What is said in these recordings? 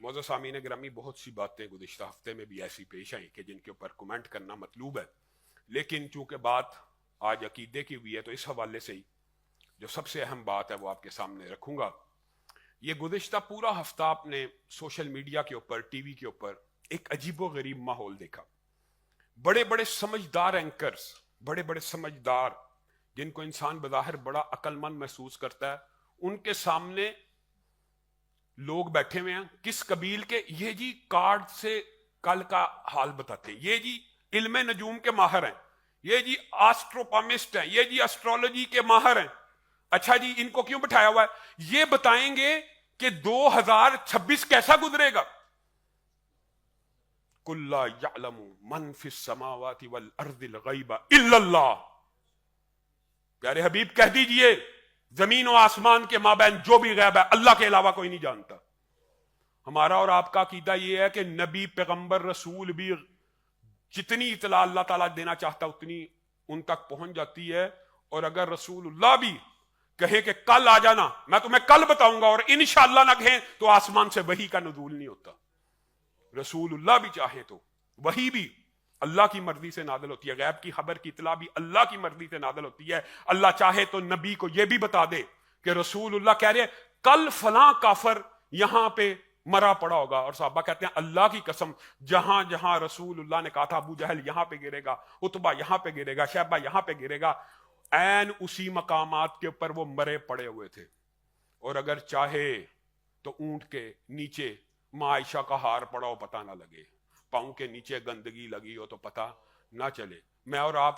मोअज़्ज़ज़ सामीन ग्रामी, बहुत सी बातें गुज़िश्ता हफ्ते में भी ऐसी पेश आई कि जिनके ऊपर कमेंट करना मतलूब है, लेकिन चूंकि बात आज अकीदे की हुई है तो इस हवाले से ही जो सबसे अहम बात है वो आपके सामने रखूंगा। ये गुज़िश्ता पूरा हफ्ता आपने सोशल मीडिया के ऊपर, टीवी के ऊपर एक अजीबो गरीब माहौल देखा। बड़े बड़े समझदार एंकर्स, बड़े बड़े समझदार जिनको इंसान बज़ाहिर बड़ा अक्लमंद महसूस करता है, उनके सामने लोग बैठे हुए हैं। किस कबील के? ये जी कार्ड से कल का हाल बताते हैं, ये जी इल्म नजूम के माहिर हैं, ये जी एस्ट्रोपॉमिस्ट हैं, ये जी एस्ट्रोलॉजी के माहिर हैं। अच्छा जी, इनको क्यों बिठाया हुआ है? ये बताएंगे कि 2026 कैसा गुजरेगा। कुल्ला यअलमु मन फिस समावाति वल अर्दिल गैबा इल्लल्लाह। प्यारे हबीब कह दीजिए, जमीन और आसमान के माबैन जो भी गैब है अल्लाह के अलावा कोई नहीं जानता। हमारा और आपका अकीदा यह है कि नबी, पैगंबर, रसूल भी जितनी इतला अल्लाह ताला देना चाहता उतनी उन तक पहुंच जाती है। और अगर रसूलुल्लाह भी कहे कि कल आ जाना, मैं तुम्हें कल बताऊंगा, और इंशाअल्लाह ना कहें, तो आसमान से वही का नुज़ूल नहीं होता। रसूलुल्लाह भी चाहे तो वही भी अल्लाह की मर्जी से नादल होती है। गैब की खबर की इतला भी अल्लाह की मर्जी से नादल होती है। अल्लाह चाहे तो नबी को यह भी बता दे कि रसूलुल्लाह कह रहे कल फलां काफर यहां पे मरा पड़ा होगा, और साहबा कहते हैं अल्लाह की कसम, जहां जहां रसूलुल्लाह ने कहा था अबू जहल यहां पे गिरेगा, उतबा यहां पे गिरेगा, शैबा यहां पे गिरेगा, ऐन उसी मकामात के ऊपर वो मरे पड़े हुए थे। और अगर चाहे तो ऊंट के नीचे माँ आयशा का हार पड़ा हो पता ना लगे, पांव के नीचे गंदगी लगी हो तो पता ना चले। मैं और आप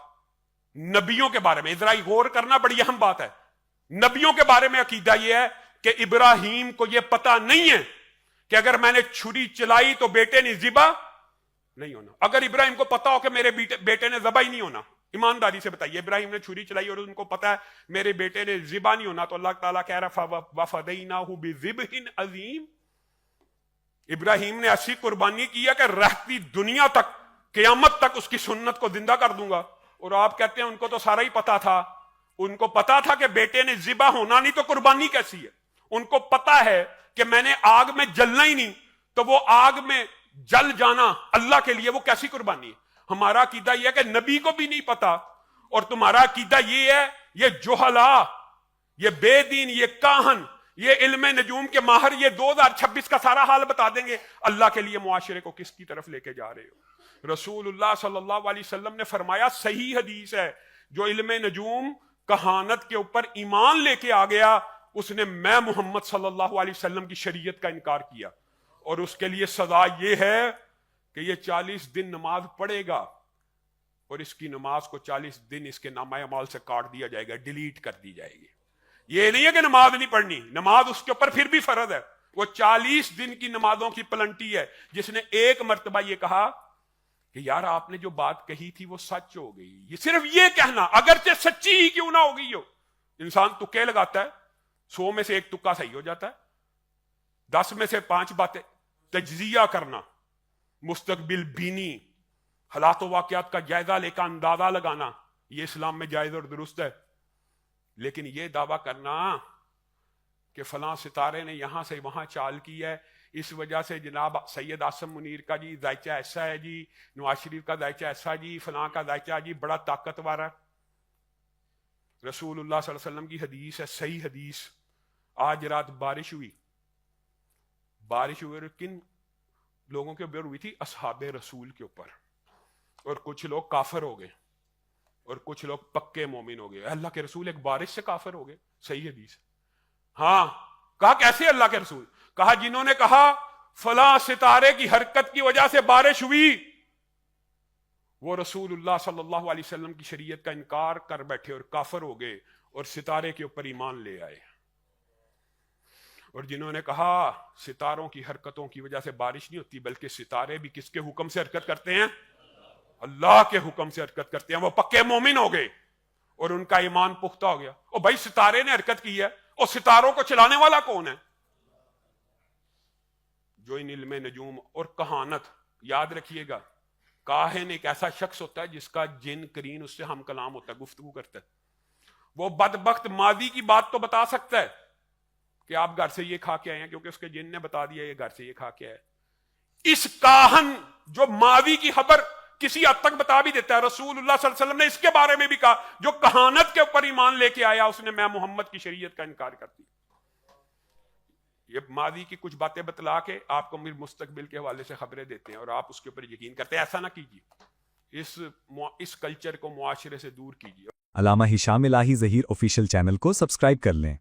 नबियों के बारे में जरा गौर करना, बड़ी अहम बात है। नबियों के बारे में अकीदा यह है कि इब्राहिम को यह पता नहीं है कि अगर मैंने छुरी चलाई तो बेटे ने ज़िबा नहीं होना। अगर इब्राहिम को पता हो कि मेरे बेटे ने ज़बा ही नहीं होना, ईमानदारी से बताइए, इब्राहिम ने छुरी चलाई और उनको पता है मेरे बेटे ने ज़िबा नहीं होना, तो अल्लाह ताला कह रहा वफ़दैनाहु बिज़िब्हिन अज़ीम। इब्राहिम ने ऐसी कुर्बानी की है कि रहती दुनिया तक, क़यामत तक उसकी सुन्नत को जिंदा कर दूंगा। और आप कहते हैं उनको तो सारा ही पता था। उनको पता था कि बेटे ने ज़िबा होना नहीं, तो कुर्बानी कैसी है? उनको पता है कि मैंने आग में जलना ही नहीं, तो वो आग में जल जाना अल्लाह के लिए वो कैसी कुर्बानी है? हमारा अकीदा यह है कि नबी को भी नहीं पता, और तुम्हारा अकीदा ये है ये जोहला, ये बेदीन, ये काहन, ये इल्म नजूम के माहिर, ये 2026 का सारा हाल बता देंगे। अल्लाह के लिए मुआशरे को किसकी तरफ लेके जा रहे हो? रसूलुल्लाह सल्लल्लाहु अलैहि वसल्लम ने फरमाया, सही हदीस है, जो इल्म नजूम कहानत के ऊपर ईमान लेके आ गया, उसने मैं मोहम्मद सल्लल्लाहु अलैहि वसल्लम की शरीयत का इनकार किया, और उसके लिए सजा ये है कि ये 40 दिन नमाज पढ़ेगा, और इसकी नमाज को 40 दिन इसके नामा अमाल से काट दिया जाएगा, डिलीट कर दी जाएगी। ये नहीं है कि नमाज नहीं पढ़नी, नमाज उसके ऊपर फिर भी फर्ज है। वो 40 दिन की नमाजों की पलंटी है। जिसने एक मर्तबा ये कहा कि यार आपने जो बात कही थी वो सच हो गई, ये सिर्फ ये कहना, अगरचे सच्ची ही क्यों ना हो गई हो। इंसान तुक्के लगाता है, 100 में से एक तुक्का सही हो जाता है, 10 में से 5 बातें तज्जिया करना, मुस्तकबिल बीनी, हालात वाक़यात का जायजा लेकर अंदाजा लगाना, ये इस्लाम में जायज और दुरुस्त है। लेकिन ये दावा करना कि फलां सितारे ने यहां से वहां चाल की है, इस वजह से जनाब सैयद आसम मुनीर का जी जायचा ऐसा है जी, नवाज शरीफ का जायचा ऐसा जी, फलां का जायचा जी बड़ा ताकतवर है। रसूलुल्लाह सल्लल्लाहु अलैहि वसल्लम की हदीस है, सही हदीस, आज रात बारिश हुई और किन लोगों के ऊपर हुई थी? असहाबे रसूल के ऊपर। और कुछ लोग काफिर हो गए और कुछ लोग पक्के मोमिन हो गए। अल्लाह के रसूल एक बारिश से काफिर हो गए, सही हदीस। हाँ, कहा कैसे अल्लाह के रसूल? कहा जिन्होंने कहा फला सितारे की हरकत की वजह से बारिश हुई, वो रसूलुल्लाह सल्लल्लाहु अलैहि वसल्लम की शरीयत का इनकार कर बैठे और काफिर हो गए और सितारे के ऊपर ईमान ले आए। और जिन्होंने कहा सितारों की हरकतों की वजह से बारिश नहीं होती, बल्कि सितारे भी किसके हुक्म से हरकत करते हैं? अल्लाह के हुक्म से हरकत करते हैं, वो पक्के मोमिन हो गए और उनका ईमान पुख्ता हो गया। और भाई सितारे ने हरकत की है, और सितारों को चलाने वाला कौन है? जो इन इल्म नजूम और कहानत, याद रखिएगा, काहिन एक ऐसा शख्स होता है जिसका जिन करीन उससे हम कलाम होता है, गुफ्तगू करता है। वो बदबख्त मादी की बात तो बता सकता है, کہ آپ گھر سے یہ کھا کے آئے ہیں کیونکہ اس کے جن نے بتا دیا یہ گھر سے یہ کھا کے آئے. اس کاہن جو ماضی کی خبر کسی حد تک بتا بھی دیتا ہے، رسول اللہ صلی اللہ علیہ وسلم نے اس کے بارے میں بھی کہا جو کہانت کے اوپر ایمان لے کے آیا اس نے میں محمد کی شریعت کا انکار کر دیا. یہ ماضی کی کچھ باتیں بتلا کے آپ کو مستقبل کے حوالے سے خبریں دیتے ہیں اور آپ اس کے اوپر یقین کرتے ہیں. ایسا نہ کیجیے، اس کلچر کو معاشرے سے دور کیجیے. علامہ ہشام الہی ظہیر آفیشیل چینل کو سبسکرائب کر لیں.